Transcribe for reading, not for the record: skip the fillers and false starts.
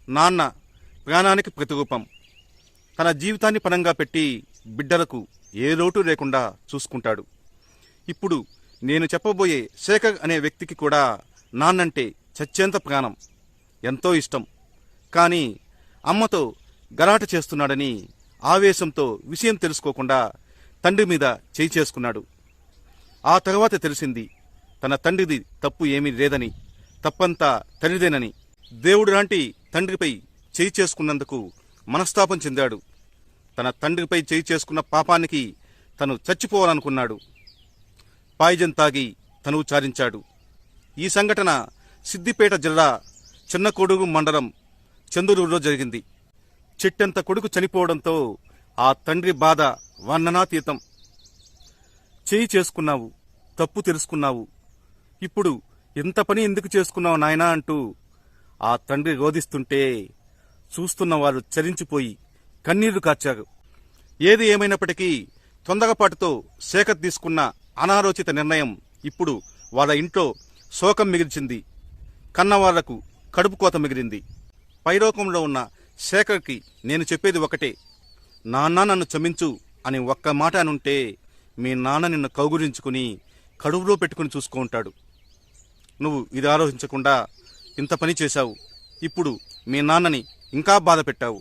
నాన్న ప్రాణానికి ప్రతిరూపం. తన జీవితాన్ని పణంగా పెట్టి బిడ్డలకు ఏ లోటు లేకుండా చూసుకుంటాడు. ఇప్పుడు నేను చెప్పబోయే శేఖర్ అనే వ్యక్తికి కూడా నాన్నంటే చచ్చేంత ప్రాణం, ఎంతో ఇష్టం. కానీ అమ్మతో గలాట చేస్తున్నాడని ఆవేశంతో విషయం తెలుసుకోకుండా తండ్రి మీద చేయి చేసుకున్నాడు. ఆ తర్వాత తెలిసింది తన తండ్రిది తప్పు ఏమీ లేదని, తప్పంతా తల్లిదేనని. దేవుడు లాంటి తండ్రిపై చేయి చేసుకున్నందుకు మనస్తాపం చెందాడు. తన తండ్రిపై చేయి చేసుకున్న పాపానికి తను చచ్చిపోవాలనుకున్నాడు. పాయిజన్ తాగి తనువు చాలించాడు. ఈ సంఘటన సిద్దిపేట జిల్లా చిన్నకొడుగు మండలం చందురూరులో జరిగింది. చెట్టంత కొడుకు చనిపోవడంతో ఆ తండ్రి బాధ వర్ణనాతీతం. చేయి చేసుకున్నావు, తప్పు తెలుసుకున్నావు, ఇప్పుడు ఇంత పని ఎందుకు చేసుకున్నావు నాయనా అంటూ ఆ తండ్రి రోధిస్తుంటే చూస్తున్న వారు చలించిపోయి కన్నీళ్లు కార్చారు. ఏది ఏమైనప్పటికీ తొందరపాటుతో శేఖర్ తీసుకున్న అనాలోచిత నిర్ణయం ఇప్పుడు వాళ్ళ ఇంట్లో శోకం మిగిల్చింది. కన్నవాళ్లకు కడుపు కోత మిగిలింది. పైలోకంలో ఉన్న శేఖర్కి నేను చెప్పేది ఒకటే, నాన్న నన్ను క్షమించు అని ఒక్క మాట అనుంటే మీ నాన్న నిన్ను కౌగులించుకుని కడుపులో పెట్టుకుని చూసుకుంటాడు. నువ్వు ఇది ఆలోచించకుండా ఇంత పని చేశావు. ఇప్పుడు మీ నాన్నని ఇంకా బాధ పెట్టావు.